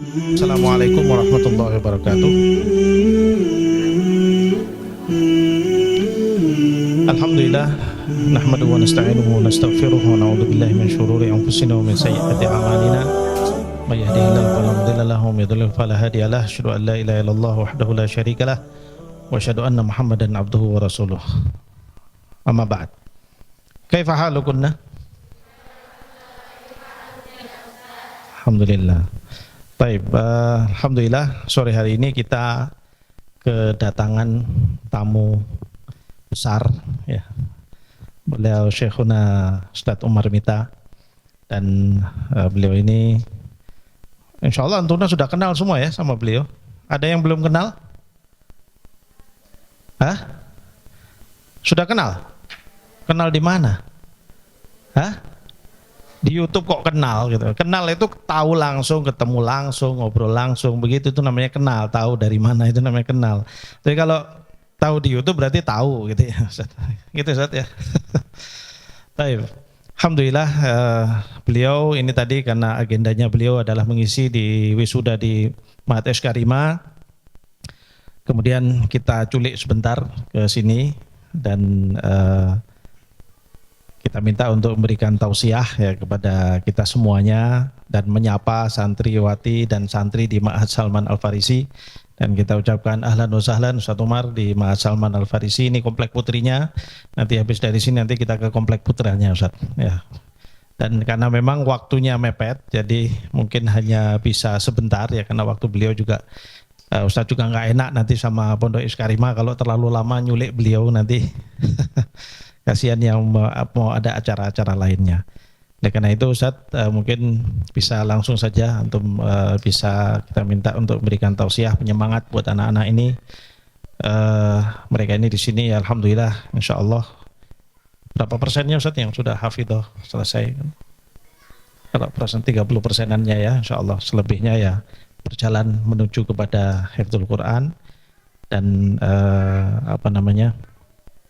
Assalamualaikum warahmatullahi wabarakatuh. Alhamdulillah, nahmaduhu wa nasta'inuhu wa nastaghfiruh wa na'udzu billahi min syururi anfusina wa min sayyiati a'malina. May yahdihillahu fala mudilla lahu wa may yudlil fala hadiya lahu. Asyhadu an la ilaha illallah wahdahu la syarika lah wa asyhadu anna Muhammadan abduhu wa rasuluh. Amma ba'd. Kaifa halukunna? Alhamdulillah. Baik, alhamdulillah sore hari ini kita kedatangan tamu besar ya. Beliau Syekhuna Ustadz Umar Mita, dan beliau ini insya Allah antunah sudah kenal semua ya sama beliau. Ada yang belum kenal? Hah? Sudah kenal? Kenal di mana? Hah? Di YouTube kok kenal gitu. Kenal itu tahu langsung, ketemu langsung, ngobrol langsung, begitu itu namanya kenal. Tahu dari mana itu namanya kenal. Jadi kalau tahu di YouTube berarti tahu gitu ya, Ustaz. Gitu Ustaz ya. Baik. Alhamdulillah beliau ini tadi karena agendanya beliau adalah mengisi di wisuda di Mahat Eskarima. Kemudian kita culik sebentar ke sini dan kita minta untuk memberikan tausiah ya kepada kita semuanya dan menyapa santriwati dan santri di Ma'had Salman Al-Farisi, dan kita ucapkan ahlan wa sahlan Ustadz Umar di Ma'had Salman Al-Farisi. Ini komplek putrinya, nanti habis dari sini nanti kita ke komplek putranya Ustadz ya. Dan karena memang waktunya mepet, jadi mungkin hanya bisa sebentar ya, karena waktu beliau juga Ustadz juga nggak enak nanti sama Pondok Iskarima kalau terlalu lama nyulik beliau nanti. Kasihan yang mau ada acara-acara lainnya. Oleh karena itu Ustadz mungkin bisa langsung saja untuk bisa kita minta untuk memberikan tausiah penyemangat buat anak-anak ini. Mereka ini di sini ya, alhamdulillah insya Allah. Berapa persennya Ustadz yang sudah hafidhah selesai? Berapa persen? 30%-annya ya insya Allah. Selebihnya ya berjalan menuju kepada hifdzul Quran dan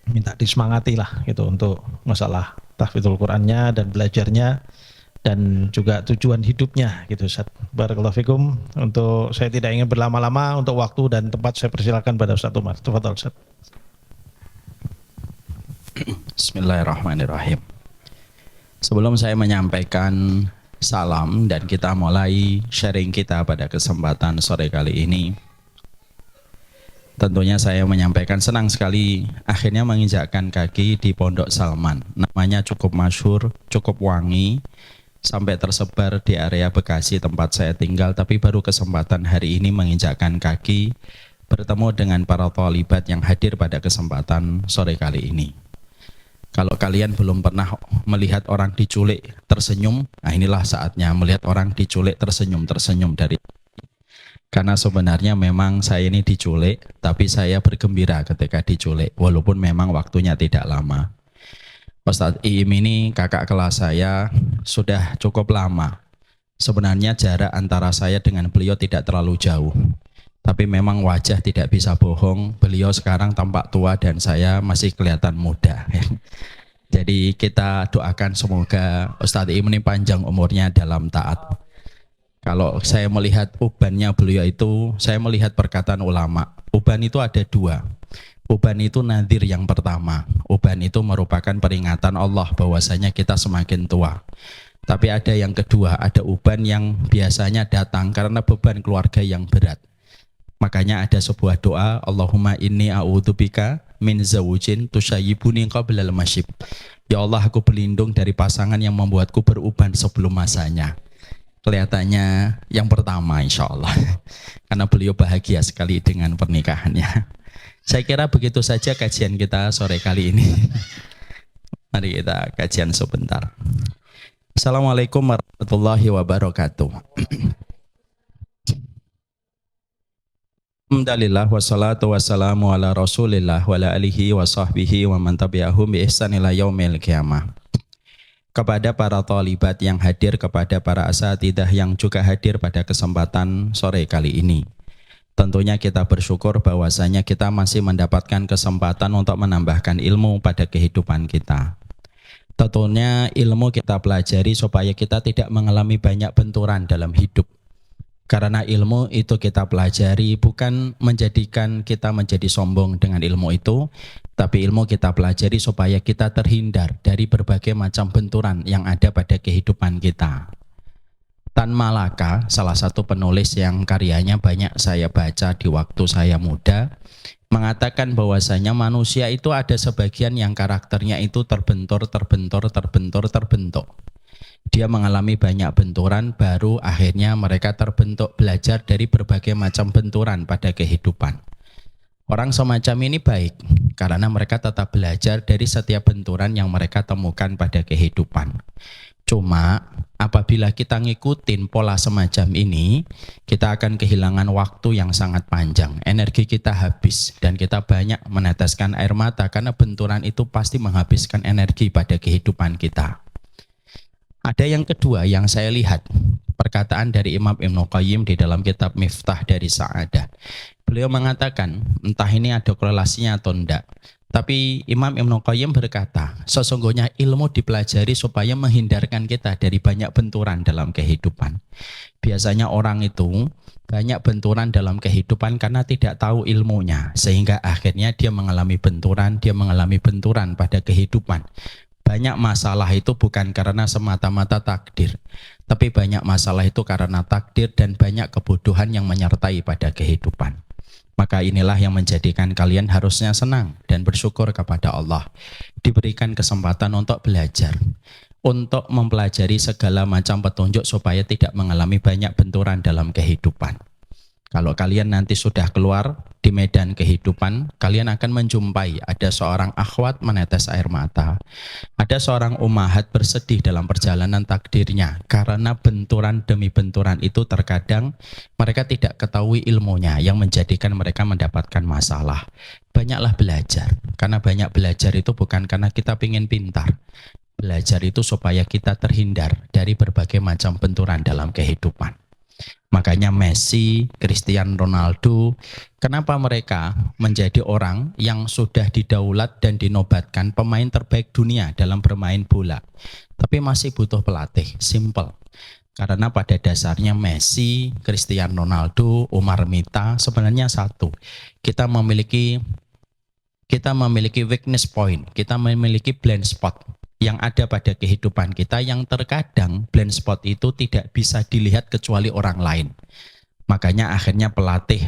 minta disemangati lah gitu untuk masalah tahfidzul Qur'annya dan belajarnya dan juga tujuan hidupnya gitu Ustaz. Barakallahu fikum. Untuk saya tidak ingin berlama-lama, untuk waktu dan tempat saya persilakan pada Ustaz Umar. Tafadhol Ustaz. Bismillahirrahmanirrahim. Sebelum saya menyampaikan salam dan kita mulai sharing kita pada kesempatan sore kali ini, tentunya saya menyampaikan senang sekali akhirnya menginjakkan kaki di Pondok Salman. Namanya cukup masyhur, cukup wangi, sampai tersebar di area Bekasi tempat saya tinggal. Tapi baru kesempatan hari ini menginjakkan kaki bertemu dengan para thalibat yang hadir pada kesempatan sore kali ini. Kalau kalian belum pernah melihat orang diculik tersenyum, nah inilah saatnya melihat orang diculik tersenyum dari. Karena sebenarnya memang saya ini diculik, tapi saya bergembira ketika diculik, walaupun memang waktunya tidak lama. Ustadz Iim ini kakak kelas saya sudah cukup lama. Sebenarnya jarak antara saya dengan beliau tidak terlalu jauh. Tapi memang wajah tidak bisa bohong, beliau sekarang tampak tua dan saya masih kelihatan muda. Jadi kita doakan semoga Ustadz Iim ini panjang umurnya dalam taat. Kalau saya melihat ubannya beliau itu, saya melihat perkataan ulama. Uban itu ada dua. Uban itu nadhir yang pertama. Uban itu merupakan peringatan Allah bahwasanya kita semakin tua. Tapi ada yang kedua, ada uban yang biasanya datang karena beban keluarga yang berat. Makanya ada sebuah doa, Allahumma inni a'udzubika min zawjin tusayyibuni qablal masyib. Ya Allah, aku berlindung dari pasangan yang membuatku beruban sebelum masanya. Kelihatannya yang pertama insya Allah, karena beliau bahagia sekali dengan pernikahannya. Saya kira begitu saja kajian kita sore kali ini. Mari kita kajian sebentar. Assalamualaikum warahmatullahi wabarakatuh. Alhamdulillah wassalatu wassalamu ala rasulillah wa ala alihi wa sahbihi wa man tabi'ahum bi ihsan ila yaumil qiyamah. Kepada para thalibat yang hadir, kepada para asatidzah yang juga hadir pada kesempatan sore kali ini. Tentunya kita bersyukur bahwasanya kita masih mendapatkan kesempatan untuk menambahkan ilmu pada kehidupan kita. Tentunya ilmu kita pelajari supaya kita tidak mengalami banyak benturan dalam hidup. Karena ilmu itu kita pelajari bukan menjadikan kita menjadi sombong dengan ilmu itu, tapi ilmu kita pelajari supaya kita terhindar dari berbagai macam benturan yang ada pada kehidupan kita. Tan Malaka, salah satu penulis yang karyanya banyak saya baca di waktu saya muda, mengatakan bahwasanya manusia itu ada sebagian yang karakternya itu terbentur. Dia mengalami banyak benturan, baru akhirnya mereka terbentuk belajar dari berbagai macam benturan pada kehidupan. Orang semacam ini baik, karena mereka tetap belajar dari setiap benturan yang mereka temukan pada kehidupan. Cuma apabila kita ngikutin pola semacam ini, kita akan kehilangan waktu yang sangat panjang, energi kita habis, dan kita banyak meneteskan air mata karena benturan itu pasti menghabiskan energi pada kehidupan kita. Ada yang kedua yang saya lihat, perkataan dari Imam Ibnu Qayyim di dalam kitab Miftah dari Sa'adah. Beliau mengatakan, entah ini ada korelasinya atau enggak, tapi Imam Ibnu Qayyim berkata, sesungguhnya ilmu dipelajari supaya menghindarkan kita dari banyak benturan dalam kehidupan. Biasanya orang itu banyak benturan dalam kehidupan karena tidak tahu ilmunya, sehingga akhirnya dia mengalami benturan pada kehidupan. Banyak masalah itu bukan karena semata-mata takdir, tapi banyak masalah itu karena takdir dan banyak kebodohan yang menyertai pada kehidupan. Maka inilah yang menjadikan kalian harusnya senang dan bersyukur kepada Allah. Diberikan kesempatan untuk belajar, untuk mempelajari segala macam petunjuk supaya tidak mengalami banyak benturan dalam kehidupan. Kalau kalian nanti sudah keluar di medan kehidupan, kalian akan menjumpai ada seorang akhwat menetes air mata, ada seorang ummahat bersedih dalam perjalanan takdirnya, karena benturan demi benturan itu terkadang mereka tidak ketahui ilmunya yang menjadikan mereka mendapatkan masalah. Banyaklah belajar, karena banyak belajar itu bukan karena kita ingin pintar. Belajar itu supaya kita terhindar dari berbagai macam benturan dalam kehidupan. Makanya Messi, Cristiano Ronaldo, kenapa mereka menjadi orang yang sudah didaulat dan dinobatkan pemain terbaik dunia dalam bermain bola, tapi masih butuh pelatih? Simple. Karena pada dasarnya Messi, Cristiano Ronaldo, Umar Mita sebenarnya satu. Kita memiliki weakness point, kita memiliki blind spot yang ada pada kehidupan kita, yang terkadang blind spot itu tidak bisa dilihat kecuali orang lain. Makanya akhirnya pelatih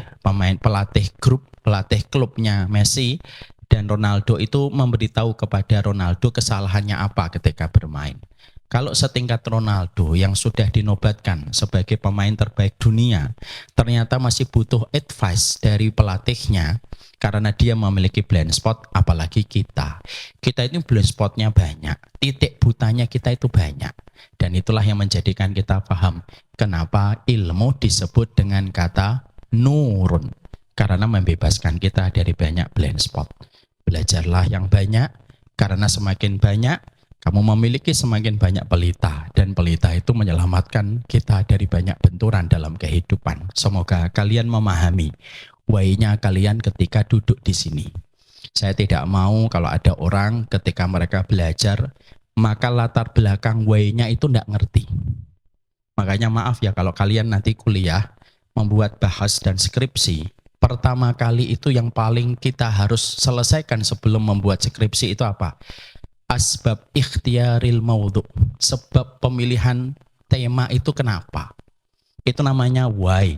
klubnya Messi dan Ronaldo itu memberitahu kepada Ronaldo kesalahannya apa ketika bermain. Kalau setingkat Ronaldo yang sudah dinobatkan sebagai pemain terbaik dunia, ternyata masih butuh advice dari pelatihnya karena dia memiliki blind spot, apalagi kita. Kita ini blind spotnya banyak, titik butanya kita itu banyak. Dan itulah yang menjadikan kita paham kenapa ilmu disebut dengan kata nurun, karena membebaskan kita dari banyak blind spot. Belajarlah yang banyak, karena semakin banyak kamu memiliki, semakin banyak pelita, dan pelita itu menyelamatkan kita dari banyak benturan dalam kehidupan. Semoga kalian memahami why-nya kalian ketika duduk di sini. Saya tidak mau kalau ada orang ketika mereka belajar, maka latar belakang why-nya itu tidak ngerti. Makanya maaf ya kalau kalian nanti kuliah, membuat bahas dan skripsi, pertama kali itu yang paling kita harus selesaikan sebelum membuat skripsi itu apa? Asbab ikhtiyaril maudhu, sebab pemilihan tema itu kenapa? Itu namanya why.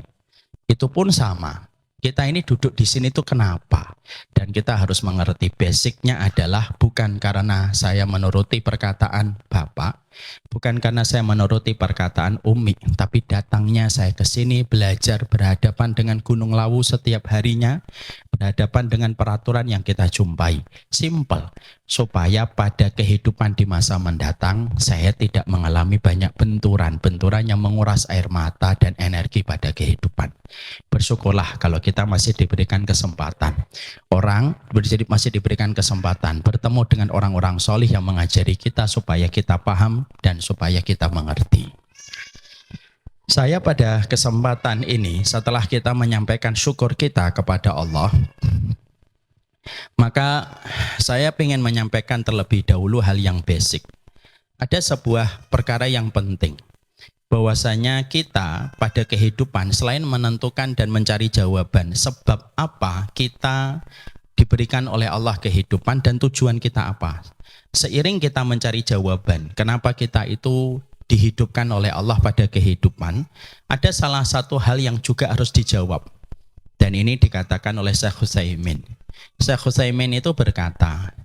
Itu pun sama. Kita ini duduk di sini itu kenapa? Dan kita harus mengerti basicnya adalah bukan karena saya menuruti perkataan Bapak, bukan karena saya menuruti perkataan Umi, tapi datangnya saya ke sini belajar berhadapan dengan Gunung Lawu setiap harinya, berhadapan dengan peraturan yang kita jumpai. Simple, supaya pada kehidupan di masa mendatang saya tidak mengalami banyak benturan yang menguras air mata dan energi pada kehidupan. Bersyukurlah kalau kita masih diberikan kesempatan. Orang masih diberikan kesempatan bertemu dengan orang-orang solih yang mengajari kita supaya kita paham dan supaya kita mengerti. Saya pada kesempatan ini, setelah kita menyampaikan syukur kita kepada Allah, maka saya ingin menyampaikan terlebih dahulu hal yang basic. Ada sebuah perkara yang penting. bahwasanya kita pada kehidupan selain menentukan dan mencari jawaban sebab apa kita diberikan oleh Allah kehidupan dan tujuan kita apa. Seiring kita mencari jawaban kenapa kita itu dihidupkan oleh Allah pada kehidupan, ada salah satu hal yang juga harus dijawab. Dan ini dikatakan oleh Syekh Utsaimin. Syekh Utsaimin itu berkata,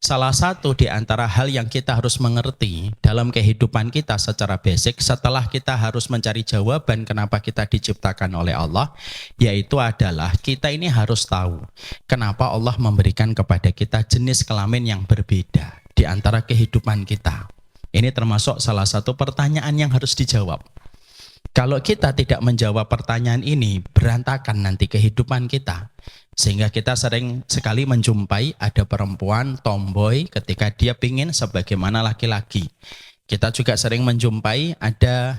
salah satu di antara hal yang kita harus mengerti dalam kehidupan kita secara basic setelah kita harus mencari jawaban kenapa kita diciptakan oleh Allah, yaitu adalah kita ini harus tahu kenapa Allah memberikan kepada kita jenis kelamin yang berbeda di antara kehidupan kita. Ini termasuk salah satu pertanyaan yang harus dijawab. Kalau kita tidak menjawab pertanyaan ini, berantakan nanti kehidupan kita. Sehingga kita sering sekali menjumpai ada perempuan tomboy ketika dia pingin sebagaimana laki-laki. Kita juga sering menjumpai ada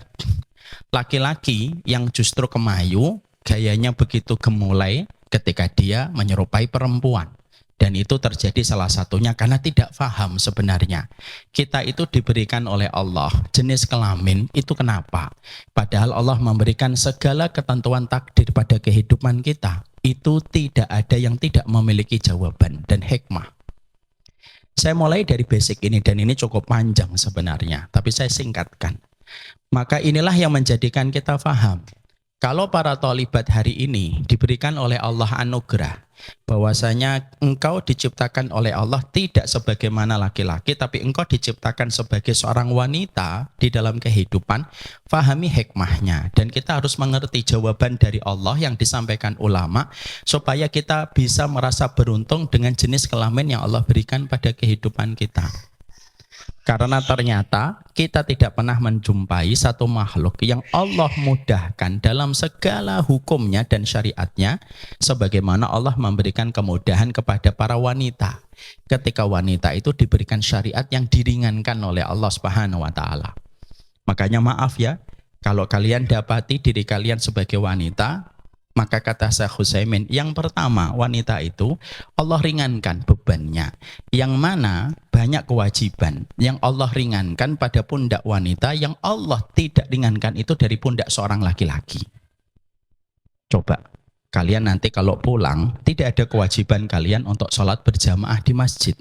laki-laki yang justru kemayu, gayanya begitu gemulai ketika dia menyerupai perempuan. Dan itu terjadi salah satunya karena tidak paham sebenarnya. Kita itu diberikan oleh Allah jenis kelamin itu kenapa? Padahal Allah memberikan segala ketentuan takdir pada kehidupan kita. Itu tidak ada yang tidak memiliki jawaban dan hikmah. Saya mulai dari basic ini dan ini cukup panjang sebenarnya. Tapi saya singkatkan. Maka inilah yang menjadikan kita paham. Kalau para tholibat hari ini diberikan oleh Allah anugerah bahwasanya engkau diciptakan oleh Allah tidak sebagaimana laki-laki tapi engkau diciptakan sebagai seorang wanita di dalam kehidupan, fahami hikmahnya dan kita harus mengerti jawaban dari Allah yang disampaikan ulama supaya kita bisa merasa beruntung dengan jenis kelamin yang Allah berikan pada kehidupan kita. Karena ternyata kita tidak pernah menjumpai satu makhluk yang Allah mudahkan dalam segala hukumnya dan syariatnya sebagaimana Allah memberikan kemudahan kepada para wanita. Ketika wanita itu diberikan syariat yang diringankan oleh Allah Subhanahu wa taala. Makanya maaf ya, kalau kalian dapati diri kalian sebagai wanita, maka kata Syekh Utsaimin, yang pertama wanita itu Allah ringankan bebannya. Yang mana banyak kewajiban yang Allah ringankan pada pundak wanita yang Allah tidak ringankan itu dari pundak seorang laki-laki. Coba, kalian nanti kalau pulang tidak ada kewajiban kalian untuk sholat berjamaah di masjid.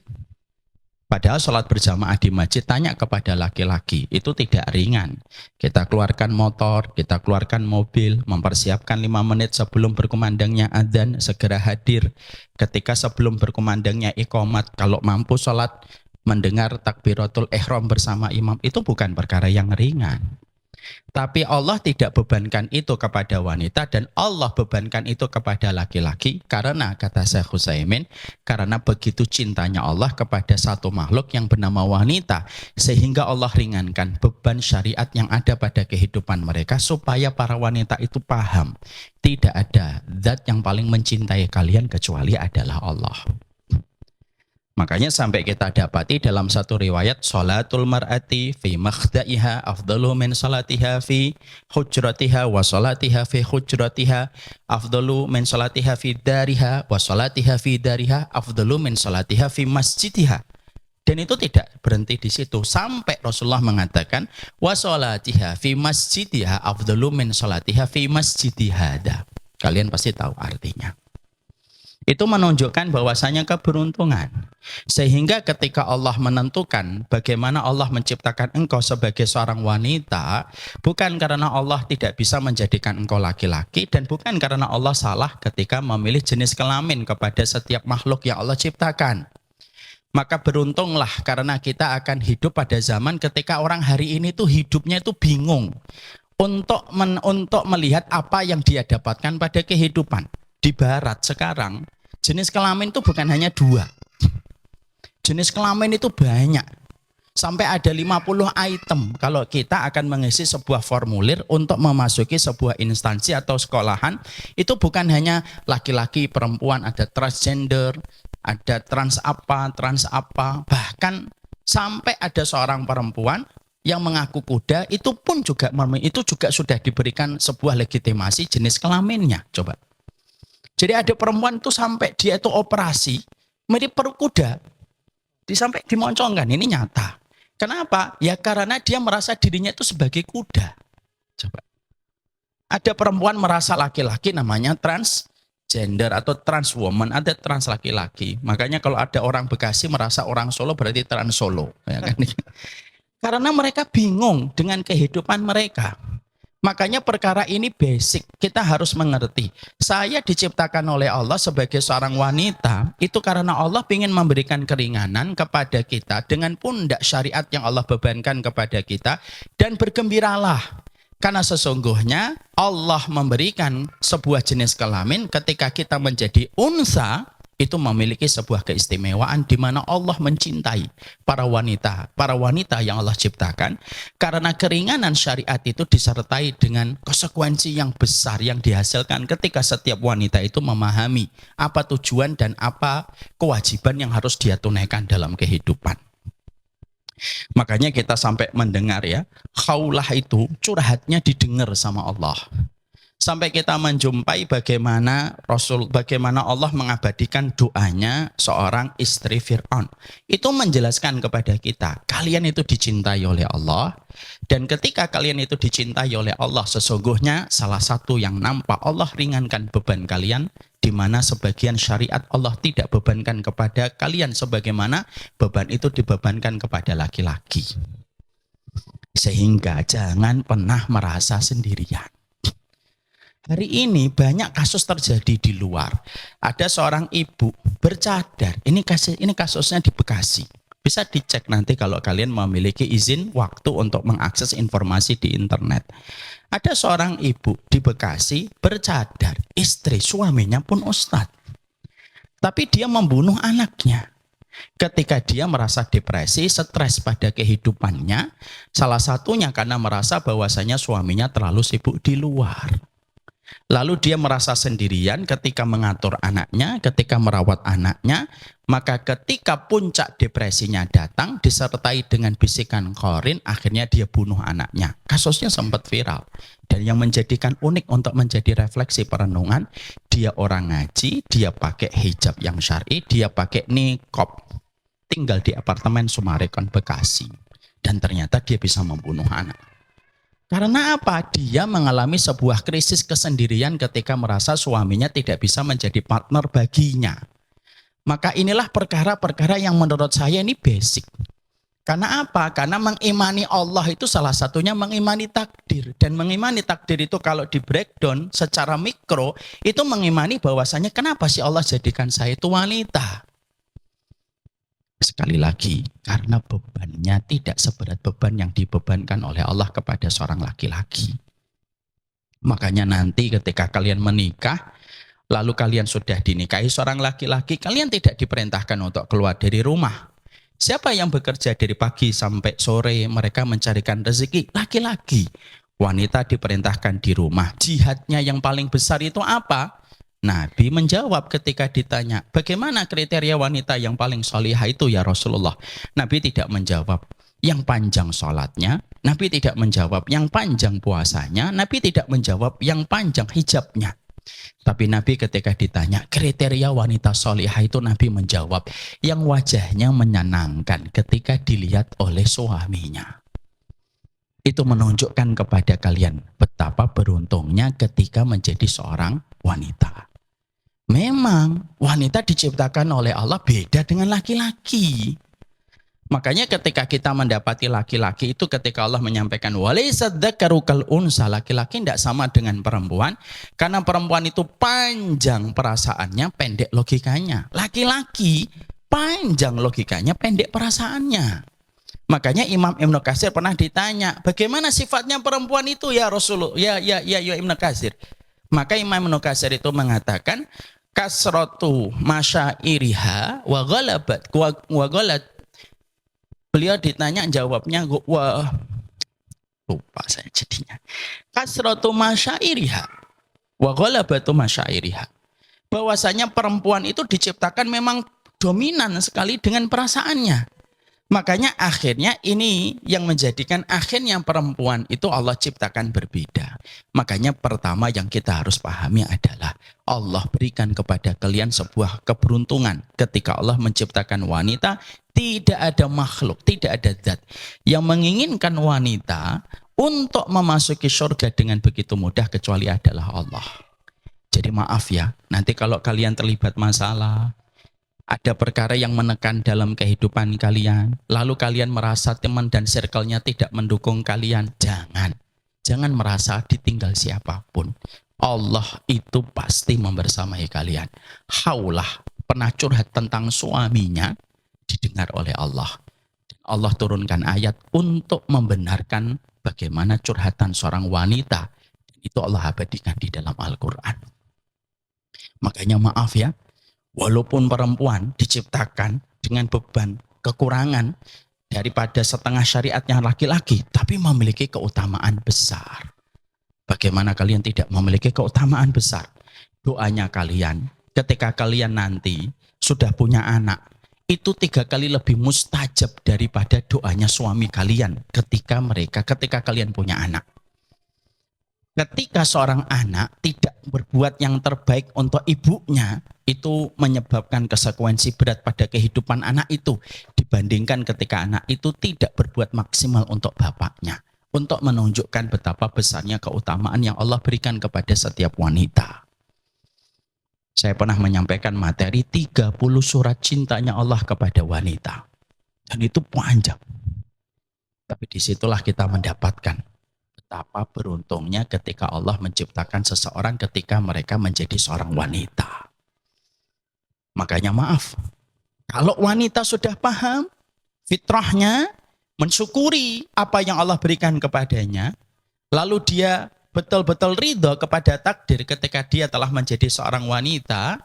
Padahal sholat berjamaah di masjid tanya kepada laki-laki itu tidak ringan. Kita keluarkan motor, kita keluarkan mobil, mempersiapkan 5 menit sebelum berkumandangnya adzan, segera hadir. Ketika sebelum berkumandangnya iqamat, kalau mampu sholat, mendengar takbiratul ihram bersama imam, itu bukan perkara yang ringan. Tapi Allah tidak bebankan itu kepada wanita dan Allah bebankan itu kepada laki-laki karena kata Syekh Utsaimin, karena begitu cintanya Allah kepada satu makhluk yang bernama wanita sehingga Allah ringankan beban syariat yang ada pada kehidupan mereka supaya para wanita itu paham tidak ada zat yang paling mencintai kalian kecuali adalah Allah. Makanya sampai kita dapati dalam satu riwayat sholatul mar'ati fi makhdaiha afdalu min sholatiha fi hujratiha wa sholatiha fi hujratiha afdalu min sholatiha fi dariha wa sholatiha fi dariha afdalu min sholatiha fi masjidiha. Dan itu tidak berhenti di situ sampai Rasulullah mengatakan wa sholatiha fi masjidiha afdalu min sholatiha fi masjidihada. Kalian pasti tahu artinya. Itu menunjukkan bahwasanya keberuntungan. Sehingga ketika Allah menentukan bagaimana Allah menciptakan engkau sebagai seorang wanita, bukan karena Allah tidak bisa menjadikan engkau laki-laki dan bukan karena Allah salah ketika memilih jenis kelamin kepada setiap makhluk yang Allah ciptakan. Maka beruntunglah karena kita akan hidup pada zaman ketika orang hari ini tuh hidupnya itu bingung untuk melihat apa yang dia dapatkan pada kehidupan. Di barat sekarang, jenis kelamin itu bukan hanya 2. Jenis kelamin itu banyak. Sampai ada 50 item kalau kita akan mengisi sebuah formulir untuk memasuki sebuah instansi atau sekolahan. Itu bukan hanya laki-laki, perempuan, ada transgender, ada trans apa. Bahkan sampai ada seorang perempuan yang mengaku kuda, itu pun juga sudah diberikan sebuah legitimasi jenis kelaminnya. Coba. Jadi ada perempuan itu sampai dia itu operasi mirip perut kuda, sampai dimoncongkan, ini nyata. Kenapa? Ya karena dia merasa dirinya itu sebagai kuda. Coba. Ada perempuan merasa laki-laki namanya transgender atau trans woman, ada trans laki-laki. Makanya kalau ada orang Bekasi merasa orang Solo berarti trans Solo. Ya kan? Karena mereka bingung dengan kehidupan mereka. Makanya perkara ini basic, kita harus mengerti. Saya diciptakan oleh Allah sebagai seorang wanita, itu karena Allah ingin memberikan keringanan kepada kita dengan pundak syariat yang Allah bebankan kepada kita. Dan bergembiralah, karena sesungguhnya Allah memberikan sebuah jenis kelamin ketika kita menjadi unsa, itu memiliki sebuah keistimewaan di mana Allah mencintai para wanita yang Allah ciptakan, karena keringanan syariat itu disertai dengan konsekuensi yang besar yang dihasilkan ketika setiap wanita itu memahami apa tujuan dan apa kewajiban yang harus dia tunaikan dalam kehidupan. Makanya kita sampai mendengar ya, khaulah itu curhatnya didengar sama Allah. Sampai kita menjumpai bagaimana Allah mengabadikan doanya seorang istri Fir'aun. Itu menjelaskan kepada kita, kalian itu dicintai oleh Allah. Dan ketika kalian itu dicintai oleh Allah, sesungguhnya salah satu yang nampak Allah ringankan beban kalian, di mana sebagian syariat Allah tidak bebankan kepada kalian sebagaimana beban itu dibebankan kepada laki-laki. Sehingga jangan pernah merasa sendirian. Hari ini banyak kasus terjadi di luar. Ada seorang ibu bercadar. Ini kasusnya di Bekasi. Bisa dicek nanti kalau kalian memiliki izin waktu untuk mengakses informasi di internet. Ada seorang ibu di Bekasi bercadar. Istri suaminya pun ustadz. Tapi dia membunuh anaknya. Ketika dia merasa depresi, stres pada kehidupannya. Salah satunya karena merasa bahwasanya suaminya terlalu sibuk di luar. Lalu dia merasa sendirian ketika mengatur anaknya, ketika merawat anaknya, maka ketika puncak depresinya datang disertai dengan bisikan Qarin, akhirnya dia bunuh anaknya. Kasusnya sempat viral. Dan yang menjadikan unik untuk menjadi refleksi perenungan, dia orang ngaji, dia pakai hijab yang syar'i, dia pakai niqab, tinggal di apartemen Sumarekon Bekasi. Dan ternyata dia bisa membunuh anak. Karena apa? Dia mengalami sebuah krisis kesendirian ketika merasa suaminya tidak bisa menjadi partner baginya. Maka inilah perkara-perkara yang menurut saya ini basic. Karena apa? Karena mengimani Allah itu salah satunya mengimani takdir. Dan mengimani takdir itu kalau di breakdown secara mikro, itu mengimani bahwasanya kenapa sih Allah jadikan saya itu wanita? Sekali lagi, karena bebannya tidak seberat beban yang dibebankan oleh Allah kepada seorang laki-laki. Makanya nanti ketika kalian menikah, lalu kalian sudah dinikahi seorang laki-laki, kalian tidak diperintahkan untuk keluar dari rumah. Siapa yang bekerja dari pagi sampai sore, mereka mencarikan rezeki? Laki-laki. Wanita diperintahkan di rumah. Jihadnya yang paling besar itu apa? Nabi menjawab ketika ditanya, bagaimana kriteria wanita yang paling solihah itu ya Rasulullah? Nabi tidak menjawab yang panjang sholatnya, Nabi tidak menjawab yang panjang puasanya, Nabi tidak menjawab yang panjang hijabnya. Tapi Nabi ketika ditanya kriteria wanita solihah itu, Nabi menjawab yang wajahnya menyenangkan ketika dilihat oleh suaminya. Itu menunjukkan kepada kalian betapa beruntungnya ketika menjadi seorang wanita. Memang wanita diciptakan oleh Allah beda dengan laki-laki. Makanya ketika kita mendapati laki-laki itu ketika Allah menyampaikan walaysa dzakaru kal unsa, laki-laki tidak sama dengan perempuan, karena perempuan itu panjang perasaannya, pendek logikanya. Laki-laki panjang logikanya, pendek perasaannya. Makanya Imam Ibnu Katsir pernah ditanya, bagaimana sifatnya perempuan itu ya Rasulullah, ya Ibnu Katsir. Maka Imam Ibnu Katsir itu mengatakan kasratu masyairiha wa ghalabat wa ghalat. Beliau ditanya jawabnya wah lupa saya jadinya. Kasratu masyairiha wa ghalabatu masyairiha. Bahwasanya perempuan itu diciptakan memang dominan sekali dengan perasaannya. Makanya akhirnya ini yang menjadikan akhirnya perempuan itu Allah ciptakan berbeda. Makanya pertama yang kita harus pahami adalah Allah berikan kepada kalian sebuah keberuntungan. Ketika Allah menciptakan wanita, tidak ada makhluk, tidak ada zat yang menginginkan wanita untuk memasuki surga dengan begitu mudah kecuali adalah Allah. Jadi maaf ya, nanti kalau kalian terlibat masalah, ada perkara yang menekan dalam kehidupan kalian, lalu kalian merasa teman dan circle-nya tidak mendukung kalian, jangan merasa ditinggal siapapun. Allah itu pasti membersamai kalian. Haulah pernah curhat tentang suaminya, didengar oleh Allah. Allah turunkan ayat untuk membenarkan bagaimana curhatan seorang wanita. Itu Allah abadikan di dalam Al-Quran. Makanya maaf ya, walaupun perempuan diciptakan dengan beban kekurangan daripada setengah syariatnya laki-laki, tapi memiliki keutamaan besar. Bagaimana kalian tidak memiliki keutamaan besar? Doanya kalian, ketika kalian nanti sudah punya anak, itu 3 kali lebih mustajab daripada doanya suami kalian ketika kalian punya anak. Ketika seorang anak tidak berbuat yang terbaik untuk ibunya, itu menyebabkan konsekuensi berat pada kehidupan anak itu dibandingkan ketika anak itu tidak berbuat maksimal untuk bapaknya, untuk menunjukkan betapa besarnya keutamaan yang Allah berikan kepada setiap wanita. Saya pernah menyampaikan materi 30 surat cintanya Allah kepada wanita. Dan itu panjang. Tapi disitulah kita mendapatkan betapa beruntungnya ketika Allah menciptakan seseorang ketika mereka menjadi seorang wanita. Makanya maaf, kalau wanita sudah paham fitrahnya, mensyukuri apa yang Allah berikan kepadanya, lalu dia betul-betul ridho kepada takdir ketika dia telah menjadi seorang wanita,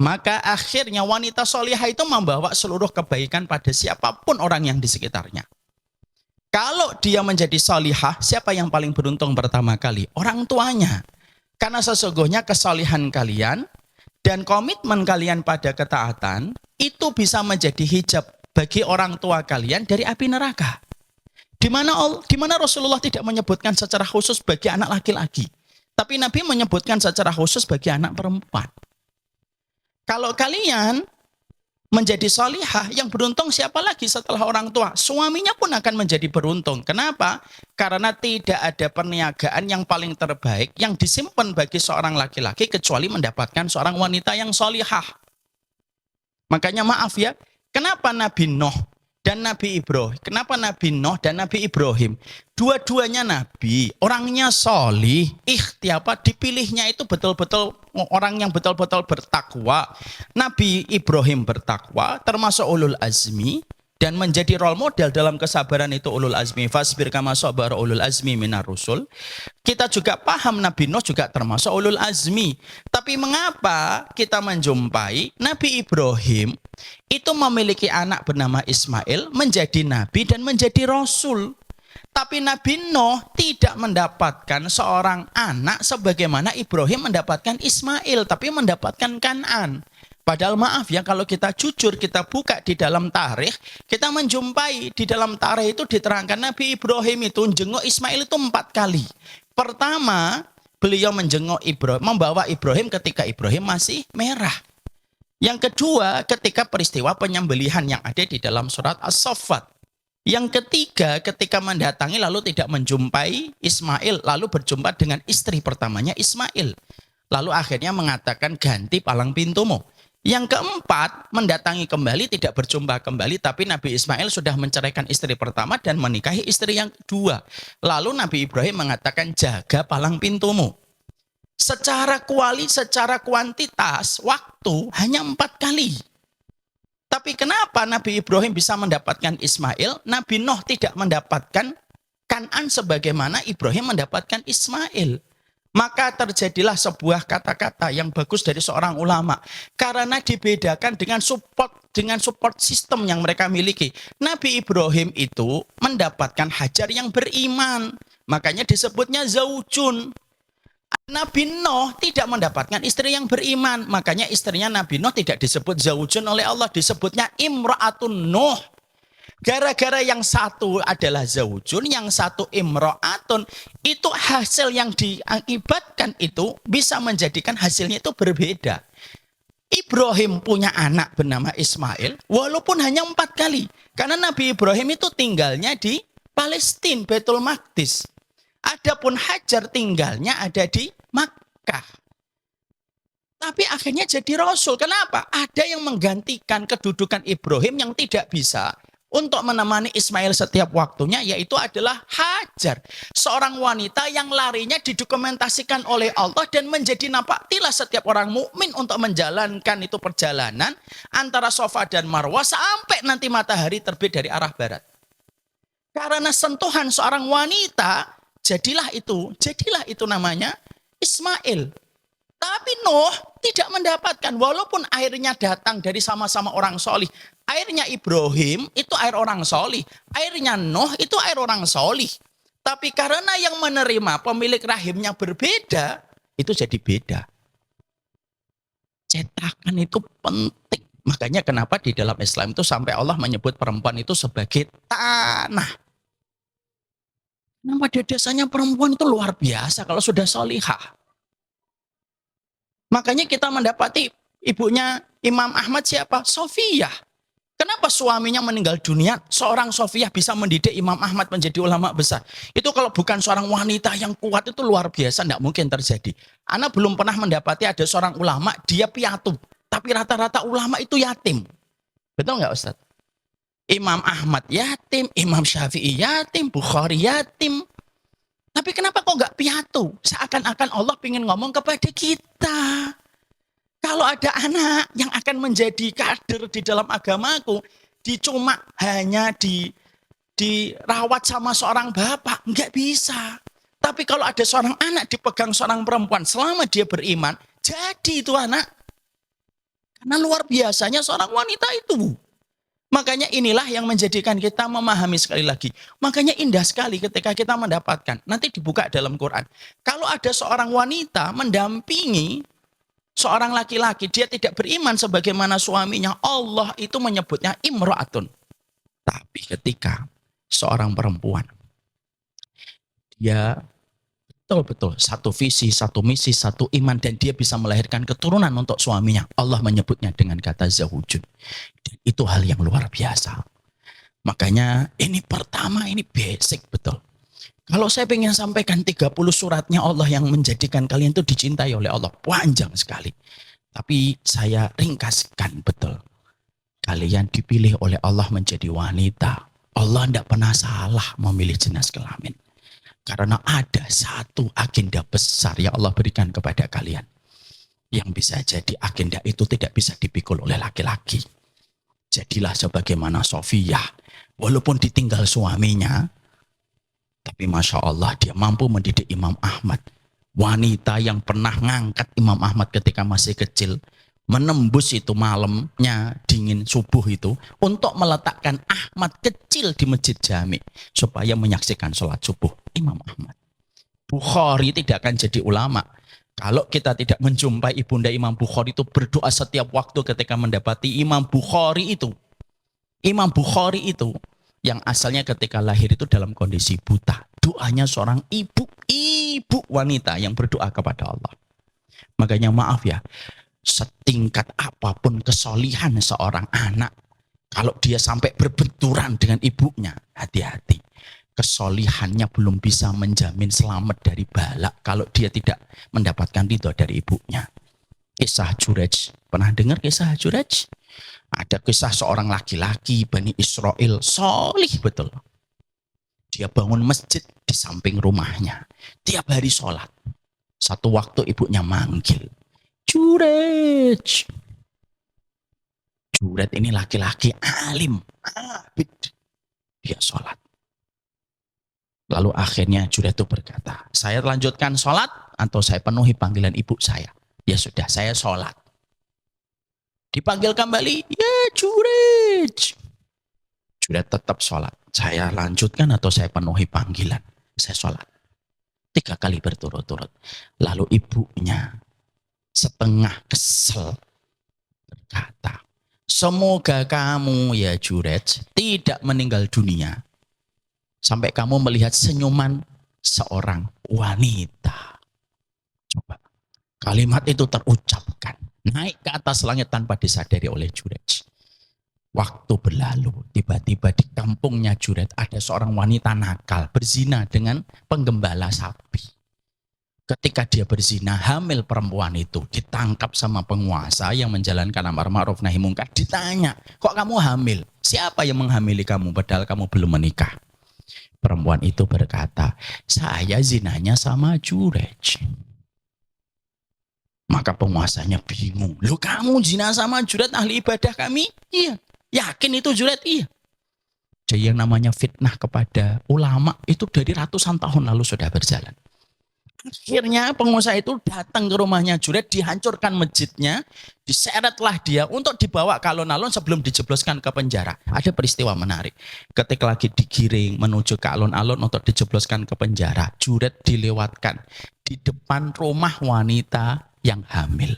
maka akhirnya wanita solihah itu membawa seluruh kebaikan pada siapapun orang yang di sekitarnya. Kalau dia menjadi solihah, siapa yang paling beruntung pertama kali? Orang tuanya. Karena sesungguhnya kesolihan kalian dan komitmen kalian pada ketaatan, itu bisa menjadi hijab bagi orang tua kalian dari api neraka. Di mana Rasulullah tidak menyebutkan secara khusus bagi anak laki-laki, tapi Nabi menyebutkan secara khusus bagi anak perempuan. Kalau kalian menjadi solihah, yang beruntung siapa lagi setelah orang tua? Suaminya pun akan menjadi beruntung. Kenapa? Karena tidak ada perniagaan yang paling terbaik yang disimpan bagi seorang laki-laki kecuali mendapatkan seorang wanita yang solihah. Makanya maaf ya, kenapa Nabi Nuh dan Nabi Ibrahim? Kenapa Nabi Nuh dan Nabi Ibrahim? Dua-duanya Nabi, orangnya solih, dipilihnya itu betul-betul orang yang betul-betul bertakwa. Nabi Ibrahim bertakwa, termasuk ulul azmi, dan menjadi role model dalam kesabaran itu ulul azmi. Fasbir kama sabara ulul azmi minar rusul. Kita juga paham Nabi Nuh juga termasuk ulul azmi. Tapi mengapa kita menjumpai Nabi Ibrahim itu memiliki anak bernama Ismail, menjadi nabi dan menjadi rasul. Tapi Nabi Nuh tidak mendapatkan seorang anak sebagaimana Ibrahim mendapatkan Ismail, tapi mendapatkan Kan'an. Padahal maaf ya, kalau kita jujur, kita buka di dalam tarikh, kita menjumpai di dalam tarikh itu diterangkan Nabi Ibrahim itu menjenguk Ismail itu 4 kali. Pertama, beliau menjenguk Ibrahim, membawa Ibrahim ketika Ibrahim masih merah. Yang kedua, ketika peristiwa penyembelihan yang ada di dalam surat As-Saffat. Yang ketiga, ketika mendatangi lalu tidak menjumpai Ismail, lalu berjumpa dengan istri pertamanya Ismail. Lalu akhirnya mengatakan ganti palang pintumu. Yang keempat, mendatangi kembali, tidak berjumpa kembali, tapi Nabi Ismail sudah menceraikan istri pertama dan menikahi istri yang kedua. Lalu Nabi Ibrahim mengatakan jaga palang pintumu. Secara kuantitas waktu hanya 4 kali. Tapi kenapa Nabi Ibrahim bisa mendapatkan Ismail, Nabi Nuh tidak mendapatkan Kan'an sebagaimana Ibrahim mendapatkan Ismail? Maka terjadilah sebuah kata-kata yang bagus dari seorang ulama. Karena dibedakan dengan support system yang mereka miliki. Nabi Ibrahim itu mendapatkan Hajar yang beriman. Makanya disebutnya zaujun. Nabi Nuh tidak mendapatkan istri yang beriman. Makanya istrinya Nabi Nuh tidak disebut zaujun oleh Allah. Disebutnya imra'atun Nuh. Gara-gara yang satu adalah zaujun, yang satu imra'atun. Itu hasil yang diakibatkan itu bisa menjadikan hasilnya itu berbeda. Ibrahim punya anak bernama Ismail walaupun hanya 4 kali. Karena Nabi Ibrahim itu tinggalnya di Palestina, Baitul Maqdis. Adapun Hajar tinggalnya ada di Makkah. Tapi akhirnya jadi Rasul. Kenapa? Ada yang menggantikan kedudukan Ibrahim yang tidak bisa untuk menemani Ismail setiap waktunya, yaitu adalah Hajar. Seorang wanita yang larinya didokumentasikan oleh Allah dan menjadi napaktilah setiap orang mukmin untuk menjalankan itu perjalanan antara Safa dan Marwah sampai nanti matahari terbit dari arah barat. Karena sentuhan seorang wanita, jadilah itu namanya Ismail. Tapi Nuh tidak mendapatkan, walaupun airnya datang dari sama-sama orang solih. Airnya Ibrahim itu air orang solih, airnya Nuh itu air orang solih. Tapi karena yang menerima pemilik rahimnya berbeda, itu jadi beda. Cetakan itu penting. Makanya kenapa di dalam Islam itu sampai Allah menyebut perempuan itu sebagai tanah. Nama dasarnya perempuan itu luar biasa kalau sudah solihah. Makanya kita mendapati ibunya Imam Ahmad siapa? Sofiyah. Kenapa suaminya meninggal dunia? Seorang Sofiyah bisa mendidik Imam Ahmad menjadi ulama besar. Itu kalau bukan seorang wanita yang kuat itu luar biasa, tidak mungkin terjadi. Ana belum pernah mendapati ada seorang ulama, dia piatu. Tapi rata-rata ulama itu yatim. Betul nggak Ustaz? Imam Ahmad yatim, Imam Syafi'i yatim, Bukhari yatim. Tapi kenapa kok nggak piatu? Seakan-akan Allah ingin ngomong kepada kita. Kalau ada anak yang akan menjadi kader di dalam agamaku, cuma hanya dirawat sama seorang bapak, nggak bisa. Tapi kalau ada seorang anak dipegang seorang perempuan, selama dia beriman, jadi itu anak. Karena luar biasanya seorang wanita itu. Makanya inilah yang menjadikan kita memahami sekali lagi. Makanya indah sekali ketika kita mendapatkan. Nanti dibuka dalam Quran. Kalau ada seorang wanita mendampingi seorang laki-laki, dia tidak beriman sebagaimana suaminya, Allah itu menyebutnya imra'atun. Tapi ketika seorang perempuan, dia betul-betul satu visi, satu misi, satu iman, dan dia bisa melahirkan keturunan untuk suaminya, Allah menyebutnya dengan kata zawjun. Dan itu hal yang luar biasa. Makanya ini pertama, ini basic betul. Kalau saya ingin sampaikan 30 suratnya Allah yang menjadikan kalian itu dicintai oleh Allah, panjang sekali. Tapi saya ringkaskan betul. Kalian dipilih oleh Allah menjadi wanita. Allah tidak pernah salah memilih jenis kelamin. Karena ada satu agenda besar yang Allah berikan kepada kalian. Yang bisa jadi agenda itu tidak bisa dipikul oleh laki-laki. Jadilah sebagaimana Sofiyah. Walaupun ditinggal suaminya, tapi Masya Allah dia mampu mendidik Imam Ahmad. Wanita yang pernah ngangkat Imam Ahmad ketika masih kecil. Menembus itu malamnya dingin subuh itu. Untuk meletakkan Ahmad kecil di masjid jami. Supaya menyaksikan sholat subuh Imam Ahmad. Bukhari tidak akan jadi ulama. Kalau kita tidak menjumpai ibunda Imam Bukhari itu berdoa setiap waktu ketika mendapati Imam Bukhari itu. Imam Bukhari itu. Yang asalnya ketika lahir itu dalam kondisi buta. Doanya seorang ibu wanita yang berdoa kepada Allah. Makanya maaf ya, setingkat apapun kesolihan seorang anak, kalau dia sampai berbenturan dengan ibunya, hati-hati. Kesolihannya belum bisa menjamin selamat dari balak kalau dia tidak mendapatkan ridho dari ibunya. Kisah Jurej, pernah dengar kisah Jurej? Ada kisah seorang laki-laki Bani Israel, solih betul. Dia bangun masjid di samping rumahnya. Tiap hari sholat. Satu waktu ibunya manggil, Jurej. Jurej ini laki-laki alim, abid. Dia sholat. Lalu akhirnya Jurej itu berkata, saya lanjutkan sholat atau saya penuhi panggilan ibu saya. Ya sudah, saya sholat. Dipanggil kembali, ya Jurej. Jurej tetap sholat. Saya lanjutkan atau saya penuhi panggilan. Saya sholat. 3 kali berturut-turut. Lalu ibunya setengah kesel berkata, semoga kamu ya Jurej tidak meninggal dunia sampai kamu melihat senyuman seorang wanita. Coba. Kalimat itu terucapkan. Naik ke atas langit tanpa disadari oleh Jurej. Waktu berlalu, tiba-tiba di kampungnya Juret ada seorang wanita nakal berzina dengan penggembala sapi. Ketika dia berzina, hamil perempuan itu, ditangkap sama penguasa yang menjalankan amar ma'ruf nahi mungkar, ditanya, kok kamu hamil? Siapa yang menghamili kamu padahal kamu belum menikah? Perempuan itu berkata, saya zinanya sama Jurej. Maka penguasanya bingung, loh kamu zina sama Juret ahli ibadah kami? Iya. Yakin itu Juret? Iya. Jadi yang namanya fitnah kepada ulama itu dari ratusan tahun lalu sudah berjalan. Akhirnya pengusaha itu datang ke rumahnya Juret, dihancurkan masjidnya, diseretlah dia untuk dibawa ke alun-alun sebelum dijebloskan ke penjara. Ada peristiwa menarik. Ketika lagi digiring menuju ke alun-alun untuk dijebloskan ke penjara, Juret dilewatkan di depan rumah wanita yang hamil.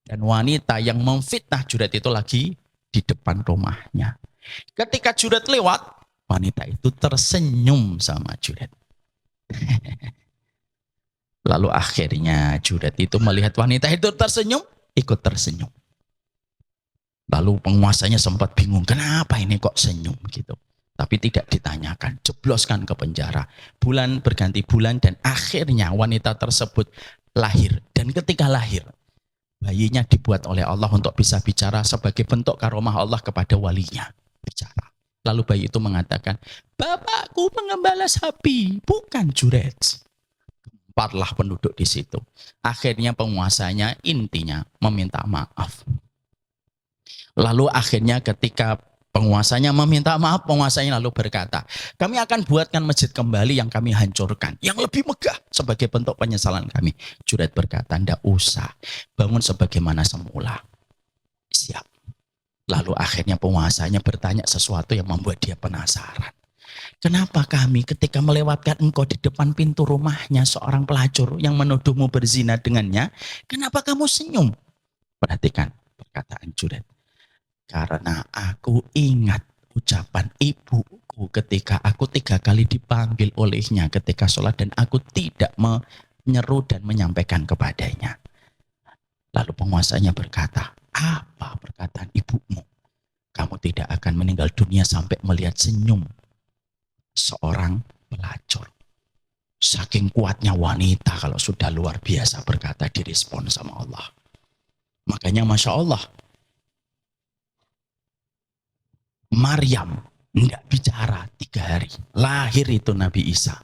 Dan wanita yang memfitnah Juret itu lagi di depan rumahnya. Ketika Juret lewat, wanita itu tersenyum sama Juret. Lalu akhirnya Juret itu melihat wanita itu tersenyum, ikut tersenyum. Lalu penguasanya sempat bingung, kenapa ini kok senyum gitu. Tapi tidak ditanyakan, jebloskan ke penjara. Bulan berganti bulan dan akhirnya wanita tersebut lahir. Dan ketika lahir, bayinya dibuat oleh Allah untuk bisa bicara sebagai bentuk karomah Allah kepada walinya. Bicara. Lalu bayi itu mengatakan, bapakku pengembala sapi, bukan Juret. Empatlah penduduk di situ. Akhirnya penguasanya intinya meminta maaf. Lalu akhirnya ketika penguasanya meminta maaf, penguasanya lalu berkata, kami akan buatkan masjid kembali yang kami hancurkan, yang lebih megah sebagai bentuk penyesalan kami. Juret berkata, ndak usah, bangun sebagaimana semula. Siap. Lalu akhirnya penguasanya bertanya sesuatu yang membuat dia penasaran. Kenapa kami ketika melewatkan engkau di depan pintu rumahnya seorang pelacur yang menuduhmu berzina dengannya, kenapa kamu senyum? Perhatikan perkataan Juret. Karena aku ingat ucapan ibuku ketika aku 3 kali dipanggil olehnya ketika sholat dan aku tidak menyeru dan menyampaikan kepadanya. Lalu penguasanya berkata, apa perkataan ibumu? Kamu tidak akan meninggal dunia sampai melihat senyum seorang pelacur. Saking kuatnya wanita kalau sudah luar biasa berkata direspon sama Allah. Makanya Masya Allah, Maryam tidak bicara 3 hari. Lahir itu Nabi Isa.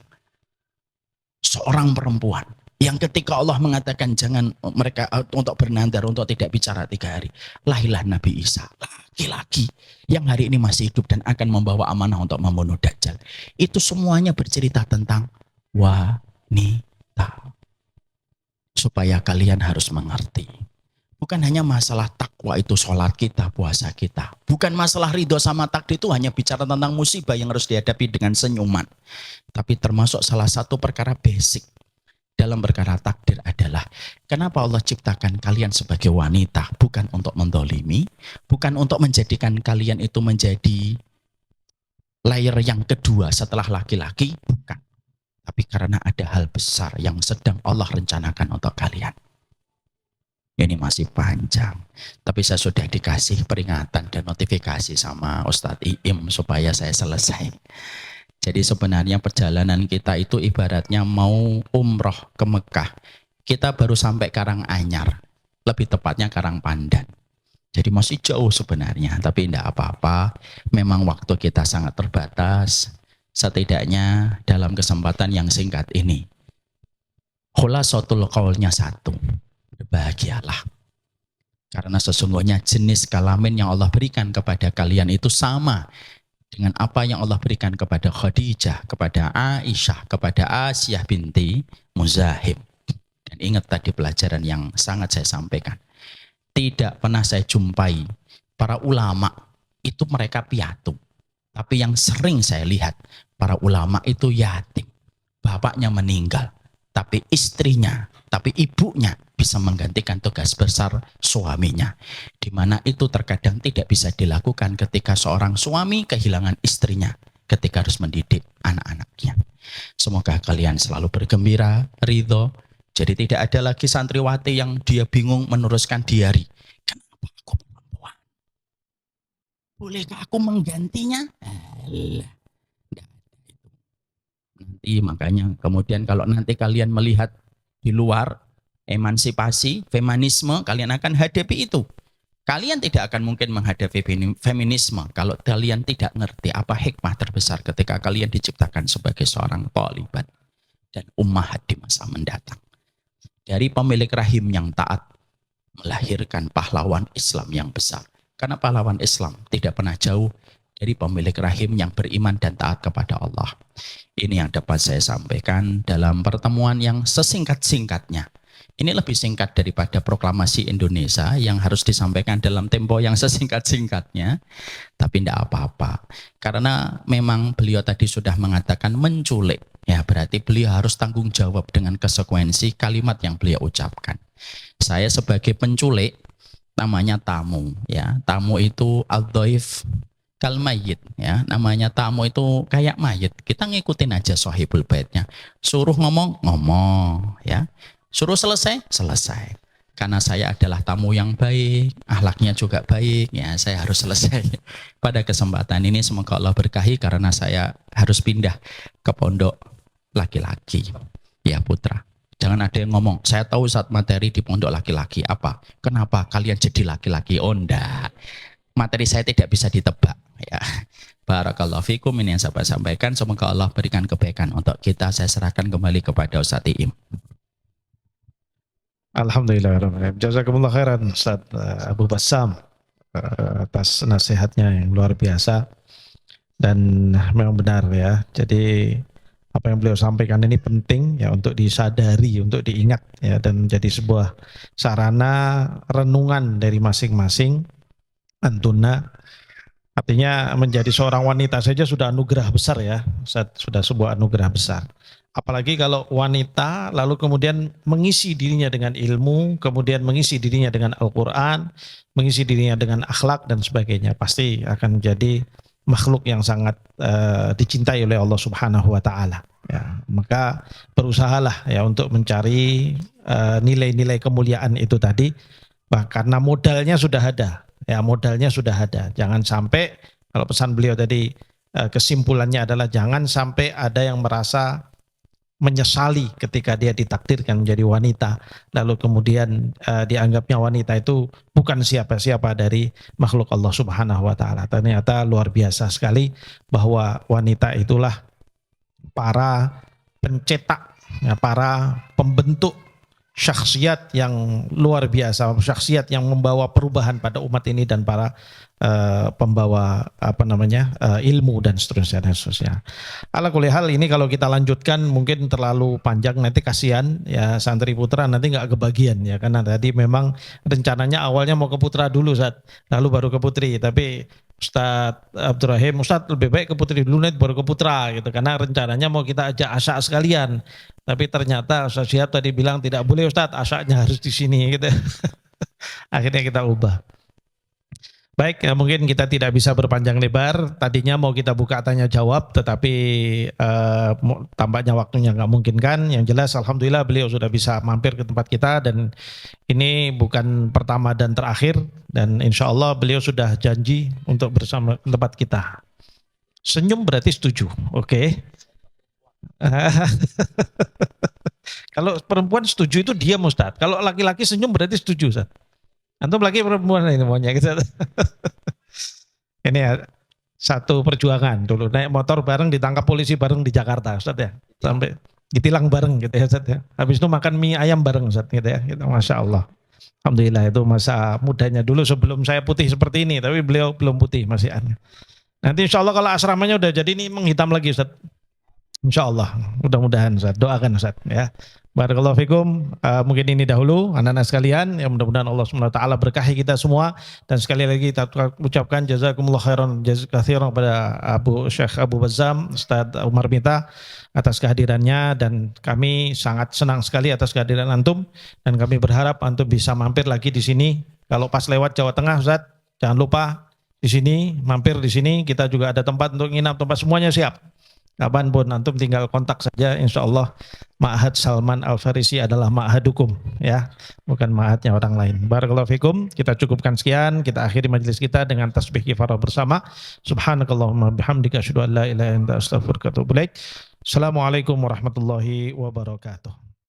Seorang perempuan yang ketika Allah mengatakan jangan mereka untuk bernandar, untuk tidak bicara 3 hari. Lahirlah Nabi Isa. Laki-laki yang hari ini masih hidup dan akan membawa amanah untuk membunuh Dajjal. Itu semuanya bercerita tentang wanita. Supaya kalian harus mengerti. Bukan hanya masalah takwa itu sholat kita, puasa kita. Bukan masalah ridho sama takdir itu hanya bicara tentang musibah yang harus dihadapi dengan senyuman. Tapi termasuk salah satu perkara basic dalam perkara takdir adalah kenapa Allah ciptakan kalian sebagai wanita, bukan untuk mendolimi, bukan untuk menjadikan kalian itu menjadi layer yang kedua setelah laki-laki, bukan. Tapi karena ada hal besar yang sedang Allah rencanakan untuk kalian. Ini masih panjang, tapi saya sudah dikasih peringatan dan notifikasi sama Ustadz Iim supaya saya selesai. Jadi sebenarnya perjalanan kita itu ibaratnya mau umroh ke Mekah. Kita baru sampai Karanganyar, lebih tepatnya Karangpandan. Jadi masih jauh sebenarnya, tapi tidak apa-apa. Memang waktu kita sangat terbatas. Setidaknya dalam kesempatan yang singkat ini, khulasatul qaulnya satu, berbahagialah. Karena sesungguhnya jenis kelamin yang Allah berikan kepada kalian itu sama dengan apa yang Allah berikan kepada Khadijah, kepada Aisyah, kepada Asiyah binti Muzahib. Dan ingat tadi pelajaran yang sangat saya sampaikan. Tidak pernah saya jumpai para ulama itu mereka piatu. Tapi yang sering saya lihat, para ulama itu yatim. Bapaknya meninggal, tapi istrinya, tapi ibunya bisa menggantikan tugas besar suaminya. Di mana itu terkadang tidak bisa dilakukan ketika seorang suami kehilangan istrinya ketika harus mendidik anak-anaknya. Semoga kalian selalu bergembira, ridho. Jadi tidak ada lagi santriwati yang dia bingung meneruskan diari. Kenapa aku perempuan? Bolehkah aku menggantinya? Alah, enggak ada itu. Nanti makanya kemudian kalau nanti kalian melihat di luar emansipasi, feminisme, kalian akan hadapi itu. Kalian tidak akan mungkin menghadapi feminisme kalau kalian tidak ngerti apa hikmah terbesar ketika kalian diciptakan sebagai seorang thalibat dan ummahat di masa mendatang. Dari pemilik rahim yang taat melahirkan pahlawan Islam yang besar. Karena pahlawan Islam tidak pernah jauh dari pemilik rahim yang beriman dan taat kepada Allah. Ini yang dapat saya sampaikan dalam pertemuan yang sesingkat-singkatnya. Ini lebih singkat daripada proklamasi Indonesia yang harus disampaikan dalam tempo yang sesingkat-singkatnya. Tapi tidak apa-apa. Karena memang beliau tadi sudah mengatakan menculik. Ya berarti beliau harus tanggung jawab dengan konsekuensi kalimat yang beliau ucapkan. Saya sebagai penculik, namanya tamu. Ya, tamu itu al-dhaif kal mayyit, ya, namanya tamu itu kayak mayit. Kita ngikutin aja sahibul baitnya. Suruh ngomong, ngomong, ya. Suruh selesai, selesai. Karena saya adalah tamu yang baik, akhlaknya juga baik, ya, saya harus selesai. Pada kesempatan ini semoga Allah berkahi karena saya harus pindah ke pondok laki-laki. Ya, putra. Jangan ada yang ngomong, saya tahu saat materi di pondok laki-laki. Apa? Kenapa kalian jadi laki-laki? Oh, enggak. Materi saya tidak bisa ditebak. Ya. Barakallahu fikum, ini yang saya sampaikan. Semoga Allah berikan kebaikan untuk kita. Saya serahkan kembali kepada Ustaz Iim. Alhamdulillah. Jazakumullah khairan Ustaz Abu Bassam atas nasihatnya yang luar biasa. Dan memang benar ya. Jadi apa yang beliau sampaikan ini penting ya untuk disadari, untuk diingat ya, dan menjadi sebuah sarana renungan dari masing-masing antuna. Artinya menjadi seorang wanita saja sudah anugerah besar ya, sudah sebuah anugerah besar. Apalagi kalau wanita lalu kemudian mengisi dirinya dengan ilmu, kemudian mengisi dirinya dengan Al-Quran, mengisi dirinya dengan akhlak dan sebagainya, pasti akan menjadi makhluk yang sangat dicintai oleh Allah Subhanahu wa taala. Ya, maka berusahalah ya untuk mencari nilai-nilai kemuliaan itu tadi, karena modalnya sudah ada. Ya, modalnya sudah ada. Jangan sampai, kalau pesan beliau tadi kesimpulannya adalah jangan sampai ada yang merasa menyesali ketika dia ditakdirkan menjadi wanita, lalu kemudian dianggapnya wanita itu bukan siapa-siapa dari makhluk Allah Subhanahu wa taala. Ternyata luar biasa sekali bahwa wanita itulah para pencetak, ya, para pembentuk syakhsiat yang luar biasa, syakhsiat yang membawa perubahan pada umat ini dan para pembawa ilmu dan seterusnya. Ala kulli hal, ini kalau kita lanjutkan mungkin terlalu panjang, nanti kasihan ya santri putra nanti nggak kebagian ya, karena tadi memang rencananya awalnya mau ke putra dulu Ustaz, lalu baru ke putri, tapi Ustadz Abdurrahim, Ustadz lebih baik ke putri dulu nanti baru ke putra gitu, karena rencananya mau kita ajak asya sekalian, tapi ternyata Ustadz Syihab tadi bilang tidak boleh Ustadz, asyanya harus di sini gitu. Akhirnya kita ubah. Baik, ya, mungkin kita tidak bisa berpanjang lebar. Tadinya mau kita buka tanya jawab, tetapi tampaknya waktunya nggak mungkin kan. Yang jelas, alhamdulillah beliau sudah bisa mampir ke tempat kita, dan ini bukan pertama dan terakhir. Dan insya Allah beliau sudah janji untuk bersama tempat kita. Senyum berarti setuju, oke? Kalau perempuan setuju itu diam Ustadz. Kalau laki-laki senyum berarti setuju Ustadz. Antum lagi perempuan ini maunya gitu. Ini ya, satu perjuangan dulu, naik motor bareng, ditangkap polisi bareng di Jakarta Ustaz ya, sampai ditilang bareng gitu ya Ustaz ya. Habis itu makan mie ayam bareng Ustaz gitu ya. Gitu, Masya Allah. Alhamdulillah, itu masa mudanya dulu sebelum saya putih seperti ini, tapi beliau belum putih, masih aneh. Nanti insya Allah kalau asramanya udah jadi ini menghitam lagi Ustaz. Insya Allah, mudah-mudahan Ustaz, doakan Ustaz ya. Barakallahu fikum. Mungkin ini dahulu anak-anak sekalian, yang mudah-mudahan Allah Subhanahu wa taala berkahi kita semua, dan sekali lagi kita ucapkan jazakumullah khairan jazakallahu kepada Syekh Abu Bassam, Ustaz Umar Mita atas kehadirannya, dan kami sangat senang sekali atas kehadiran antum, dan kami berharap antum bisa mampir lagi di sini. Kalau pas lewat Jawa Tengah Ustaz, jangan lupa di sini, mampir di sini, kita juga ada tempat untuk nginap, tempat semuanya siap. kapanpun antum tinggal kontak saja, insya Allah Ma'had Salman Al Farisi adalah ma'had hukum ya, bukan ma'hadnya orang lain. Barakallahu fikum, kita cukupkan sekian, kita akhiri majelis kita dengan tasbih kifarah bersama. Subhanakallahumma bihamdika asyhadu an la ilaha illa anta astaghfiruka wa atubu ilaik. Assalamualaikum warahmatullahi wabarakatuh.